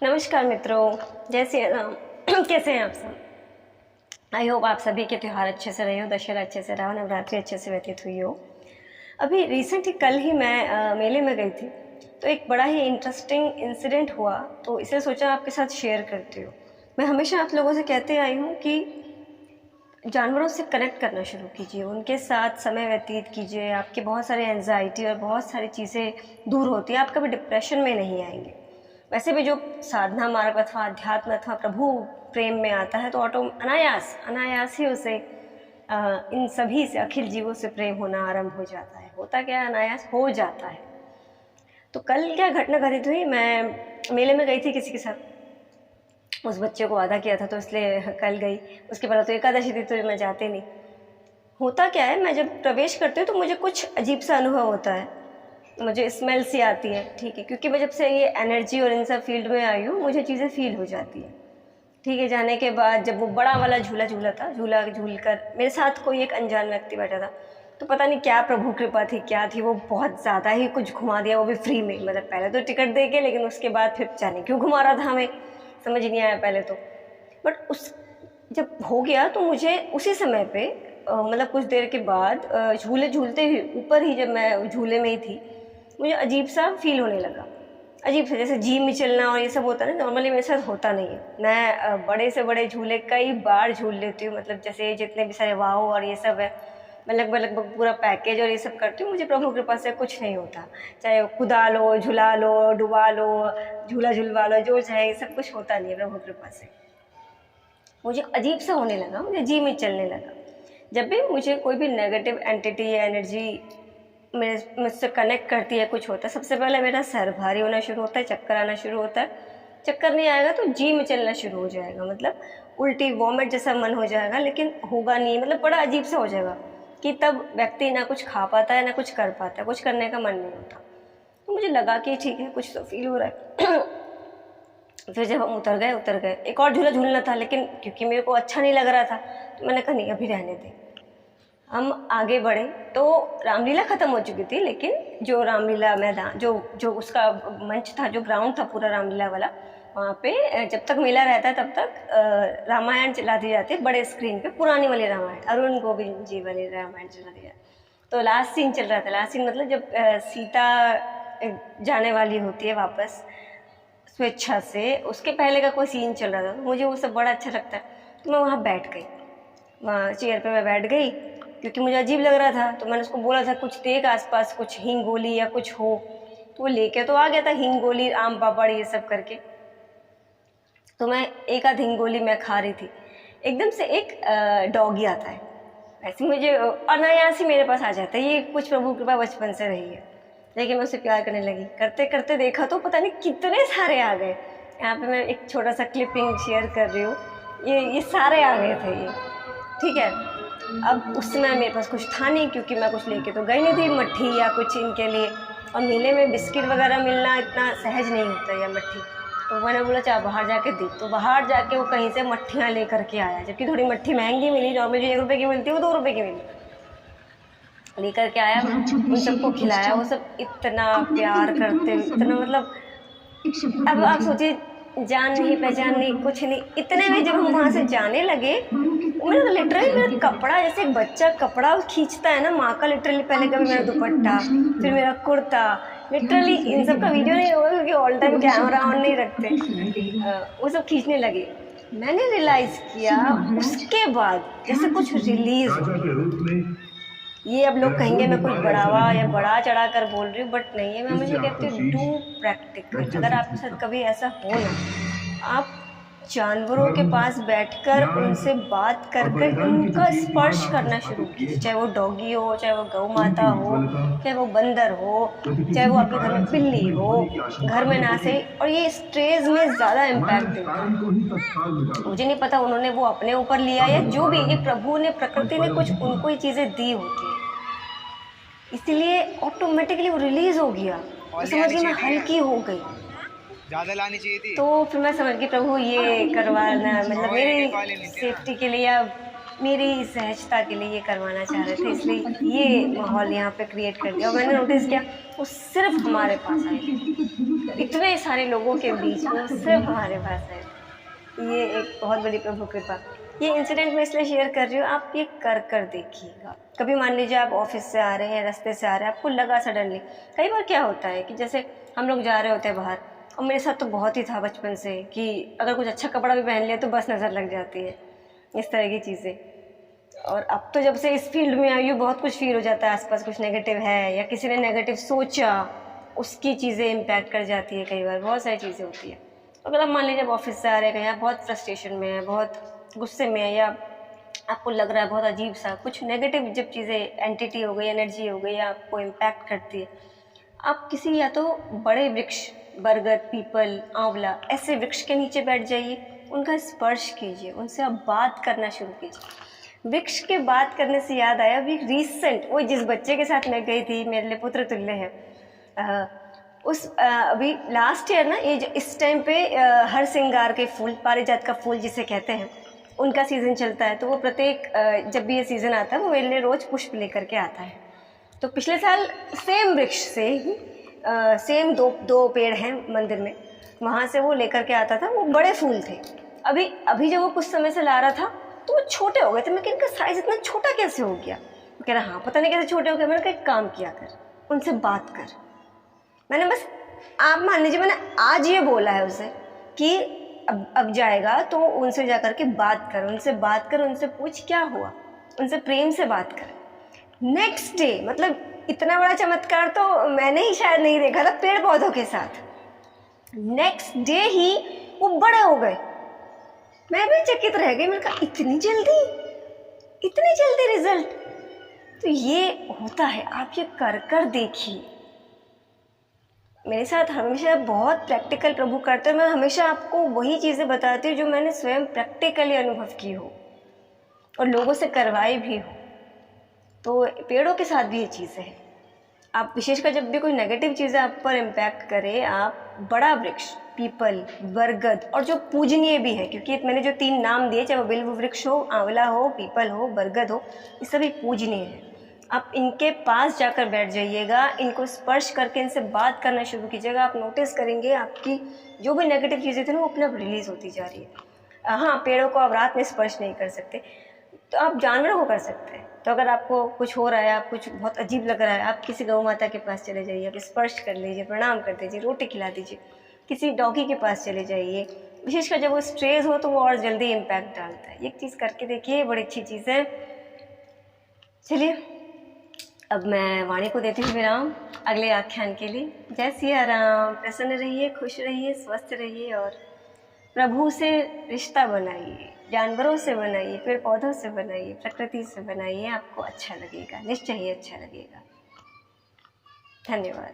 नमस्कार मित्रों, जय श्री राम। कैसे हैं आप सब? आई होप आप सभी के त्यौहार अच्छे से रहे हो, दशहरा अच्छे से रहा हो, नवरात्रि अच्छे से व्यतीत हुई हो। अभी रिसेंटली कल ही मैं मेले में गई थी, तो एक बड़ा ही इंटरेस्टिंग इंसिडेंट हुआ, तो इसे सोचा आपके साथ शेयर करती हूँ। मैं हमेशा आप लोगों से कहते आई हूँ कि जानवरों से कनेक्ट करना शुरू कीजिए, उनके साथ समय व्यतीत कीजिए, आपके बहुत सारे एंजाइटी और बहुत सारी चीज़ें दूर होती हैं, आप कभी डिप्रेशन में नहीं आएंगे। वैसे भी जो साधना मार्ग अथवा अध्यात्म अथवा प्रभु प्रेम में आता है तो अनायास ही उसे इन सभी से, अखिल जीवों से प्रेम होना आरंभ हो जाता है। होता क्या है, अनायास हो जाता है। तो कल क्या घटना घटित हुई, मैं मेले में गई थी किसी के साथ, उस बच्चे को वादा किया था तो इसलिए कल गई। उसके पहले तो एकादशी थी तो मैं जाती नहीं। होता क्या है, मैं जब प्रवेश करती हूँ तो मुझे कुछ अजीब सा अनुभव होता है, मुझे स्मेल सी आती है, ठीक है, क्योंकि मैं जब से ये एनर्जी और इन सब फील्ड में आई हूँ मुझे चीज़ें फील हो जाती है, ठीक है। जाने के बाद जब वो बड़ा वाला झूला झूल कर मेरे साथ कोई एक अनजान व्यक्ति बैठा था, तो पता नहीं क्या प्रभु कृपा थी, क्या थी, वो बहुत ज़्यादा ही कुछ घुमा दिया, वो भी फ्री में। मतलब पहले तो टिकट दे के, लेकिन उसके बाद फिर जाने क्यों घुमा रहा था, हमें समझ नहीं आया पहले तो। बट उस जब हो गया तो मुझे उसी समय पे मतलब कुछ देर के बाद झूले झूलते हुए ऊपर ही, जब मैं झूले में ही थी, मुझे अजीब सा फील होने लगा। अजीब सा, जैसे जी में चलना और ये सब होता है ना, नॉर्मली मेरे साथ होता नहीं है। मैं बड़े से बड़े झूले कई बार झूल लेती हूँ, मतलब जैसे जितने भी सारे वाओ और ये सब है, मैं लगभग पूरा पैकेज और ये सब करती हूँ। मुझे प्रभु कृपा से कुछ नहीं होता, चाहे कुदा लो, झुला लो, डुबा लो, झूला झुलवा लो, जो चाहे, ये सब कुछ होता नहीं है प्रभु कृपा से। मुझे अजीब सा होने लगा, मुझे जी में चलने लगा। जब भी मुझे कोई भी नेगेटिव एंटिटी या एनर्जी मुझसे कनेक्ट करती है, कुछ होता है, सबसे पहले मेरा सर भारी होना शुरू होता है, चक्कर आना शुरू होता है। चक्कर नहीं आएगा तो जी में चलना शुरू हो जाएगा, मतलब उल्टी वॉमिट जैसा मन हो जाएगा, लेकिन होगा नहीं, मतलब बड़ा अजीब सा हो जाएगा कि तब व्यक्ति ना कुछ खा पाता है ना कुछ कर पाता है, कुछ करने का मन नहीं होता। तो मुझे लगा कि ठीक है, कुछ तो फील हो रहा है। फिर जब हम उतर गए, एक और झूला झूलना था, लेकिन क्योंकि मेरे को अच्छा नहीं लग रहा था तो मैंने कहा नहीं, अभी रहने दें। हम आगे बढ़े तो रामलीला ख़त्म हो चुकी थी, लेकिन जो रामलीला मैदान, जो उसका मंच था, जो ग्राउंड था पूरा रामलीला वाला, वहाँ पे जब तक मेला रहता है तब तक रामायण चला दी जाती है बड़े स्क्रीन पे, पुरानी वाली रामायण, अरुण गोविंद जी वाली रामायण चला दी जाती। तो लास्ट सीन चल रहा था। लास्ट सीन मतलब जब सीता जाने वाली होती है वापस स्वेच्छा से, उसके पहले का कोई सीन चल रहा था। तो मुझे वो सब बड़ा अच्छा लगता है, तो मैं वहाँ बैठ गई, वहाँ चेयर पे मैं बैठ गई, क्योंकि मुझे अजीब लग रहा था। तो मैंने उसको बोला था कुछ देख आसपास, कुछ हींग गोली या कुछ हो, तो वो लेके तो आ गया था हींग गोली, आम पापड़ ये सब करके। तो मैं एक आध हींग गोली मैं खा रही थी, एकदम से एक डॉगी आता है, ऐसे मुझे अनायास ही मेरे पास आ जाता है। ये कुछ प्रभु कृपा बचपन से रही है। लेकिन मैं उससे प्यार करने लगी, करते करते देखा तो पता नहीं कितने सारे आ गए। यहाँ पे मैं एक छोटा सा क्लिपिंग शेयर कर रही हूँ, ये सारे आ गए थे ये, ठीक है। अब उस समय मेरे पास कुछ था नहीं, क्योंकि मैं कुछ लेके तो गई नहीं थी मट्ठी या कुछ इनके लिए, और मेले में बिस्किट वगैरह मिलना इतना सहज नहीं होता या मट्ठी। तो मैंने बोला चाहे बाहर जाके देख, तो बाहर जाके वो कहीं से मट्ठियाँ लेकर के आया, जबकि थोड़ी मट्ठी महंगी मिली, नॉर्मल जो 1 रुपये की मिलती है वो 2 रुपये की मिली, लेकर के आया, उन सबको खिलाया। वो सब इतना प्यार करते, इतना, मतलब अब आप सोचिए, जान नहीं पहचान नहीं कुछ नहीं, इतने में जब हम वहाँ से जाने लगे, मेरा लिटरली मेरा कपड़ा, जैसे एक बच्चा कपड़ा खींचता है ना माँ का, लिटरली पहले कभी मेरा दुपट्टा, फिर मेरा कुर्ता, लिटरली इन सब का वीडियो नहीं होगा क्योंकि ऑल टाइम कैमरा ऑन नहीं रखते, वो सब खींचने लगे। मैंने रियलाइज़ किया उसके बाद जैसे कुछ रिलीज हो। ये अब लोग कहेंगे मैं कोई बढ़ावा या बढ़ा चढ़ा कर बोल रही हूँ, बट नहीं है। मैं मुझे कहती हूँ डू प्रैक्टिकल। अगर आपके साथ कभी ऐसा हो ना, आप जानवरों के पास बैठकर उनसे बात कर उनका स्पर्श करना शुरू कीजिए, चाहे वो डॉगी हो, चाहे वो गौ माता हो, चाहे वो बंदर हो, चाहे वो आपके घर में बिल्ली हो, घर में ना सही। और ये स्ट्रेस में ज़्यादा इम्पैक्ट देता है। मुझे नहीं पता उन्होंने वो अपने ऊपर लिया या जो भी, ये प्रभु ने, प्रकृति ने कुछ उनको ही चीज़ें दी होती है, इसलिए ऑटोमेटिकली वो रिलीज हो गया। तो समझ गई मैं हल्की हो गई, ज़्यादा लानी चाहिए थी। तो फिर मैं समझ गई प्रभु ये करवाना, मतलब मेरी सेफ्टी के लिए या मेरी सहजता के लिए ये करवाना चाह रहे थे, इसलिए ये माहौल यहाँ पे क्रिएट कर दिया। और मैंने नोटिस किया वो सिर्फ हमारे पास आई, तो इतने सारे लोगों के बीच वो सिर्फ हमारे पास है। ये एक बहुत बड़ी प्रभु कृपा। ये इंसिडेंट मैं इसलिए शेयर कर रही हूँ, आप ये कर देखिएगा। कभी मान लीजिए आप ऑफिस से आ रहे हैं या रास्ते से आ रहे हैं, आपको लगा सडनली, कई बार क्या होता है कि जैसे हम लोग जा रहे होते हैं बाहर, और मेरे साथ तो बहुत ही था बचपन से कि अगर कुछ अच्छा कपड़ा भी पहन लिया तो बस नज़र लग जाती है, इस तरह की चीज़ें। और अब तो जब से इस फील्ड में आई हूँ बहुत कुछ फील हो जाता है, आसपास कुछ नेगेटिव है या किसी ने नेगेटिव सोचा, उसकी चीज़ें इम्पैक्ट कर जाती है, कई बार बहुत सारी चीज़ें होती है। अगर आप मान लीजिए आप ऑफिस से आ रहे हैं, आप बहुत फ्रस्ट्रेशन में है, बहुत गुस्से में है, या आपको लग रहा है बहुत अजीब सा कुछ नेगेटिव, जब चीज़ें एंटिटी हो गई, एनर्जी हो गई, या आपको इम्पैक्ट करती है, आप किसी या तो बड़े वृक्ष, बरगद, पीपल, आंवला, ऐसे वृक्ष के नीचे बैठ जाइए, उनका स्पर्श कीजिए, उनसे आप बात करना शुरू कीजिए। वृक्ष के बात करने से याद आया, अभी रिसेंट वो जिस बच्चे के साथ मैं गई थी, मेरे लिए पुत्र तुल्य है, अभी लास्ट ईयर ना, ये जो इस टाइम पे हर सिंगार के फूल, पारिजात का फूल जिसे कहते हैं, उनका सीज़न चलता है। तो वो प्रत्येक जब भी ये सीज़न आता है वो मेरे लिए रोज़ पुष्प लेकर के आता है। तो पिछले साल सेम वृक्ष से ही सेम दो पेड़ हैं मंदिर में, वहाँ से वो लेकर के आता था, वो बड़े फूल थे। अभी जब वो कुछ समय से ला रहा था तो वो छोटे हो गए थे। मैं, इनका साइज़ इतना छोटा कैसे हो गया? वो कह रहा हाँ पता नहीं कैसे छोटे हो गए। मैंने कहा एक काम किया कर, उनसे बात कर। मैंने बस, आप मान लीजिए मैंने आज ये बोला है उसे कि अब जाएगा तो उनसे जा कर के बात कर, उनसे पूछ क्या हुआ, उनसे प्रेम से बात कर। नेक्स्ट डे, मतलब इतना बड़ा चमत्कार तो मैंने ही शायद नहीं देखा था पेड़ पौधों के साथ। नेक्स्ट डे ही वो बड़े हो गए। मैं भी चकित रह गई, मैंने कहा इतनी जल्दी रिजल्ट। तो ये होता है, आप ये कर देखिए। मेरे साथ हमेशा बहुत प्रैक्टिकल प्रभु करते हैं। मैं हमेशा आपको वही चीज़ें बताती हूँ जो मैंने स्वयं प्रैक्टिकली अनुभव की हो और लोगों से करवाई भी हो। तो पेड़ों के साथ भी ये चीज़ें हैं। आप विशेषकर जब भी कोई नेगेटिव चीज़ें आप पर इम्पैक्ट करे, आप बड़ा वृक्ष, पीपल, बरगद, और जो पूजनीय भी है, क्योंकि मैंने जो 3 नाम दिए, चाहे वो बिल्व वृक्ष हो, आंवला हो, पीपल हो, बरगद हो, ये सभी पूजनीय है। आप इनके पास जाकर बैठ जाइएगा, इनको स्पर्श करके इनसे बात करना शुरू कीजिएगा। आप नोटिस करेंगे आपकी जो भी नेगेटिव चीज़ें थी ना, वो अपने आप रिलीज़ होती जा रही है। हाँ, पेड़ों को आप रात में स्पर्श नहीं कर सकते, तो आप जानवरों को कर सकते हैं। तो अगर आपको कुछ हो रहा है, आप कुछ बहुत अजीब लग रहा है, आप किसी गौ माता के पास चले जाइए, आप स्पर्श कर लीजिए, प्रणाम कर दीजिए, रोटी खिला दीजिए। किसी डॉगी के पास चले जाइए, विशेषकर जब वो स्ट्रेस हो तो वो और जल्दी इम्पैक्ट डालता है। एक चीज़ करके देखिए, बड़ी अच्छी चीज़ है। चलिए, अब मैं वाणी को देती हूँ विराम अगले आख्यान के लिए। जय सिया राम। प्रसन्न रहिए, खुश रहिए, स्वस्थ रहिए और प्रभु से रिश्ता बनाइए, जानवरों से बनाइए, पेड़ पौधों से बनाइए, प्रकृति से बनाइए। आपको अच्छा लगेगा, निश्चय ही अच्छा लगेगा। धन्यवाद।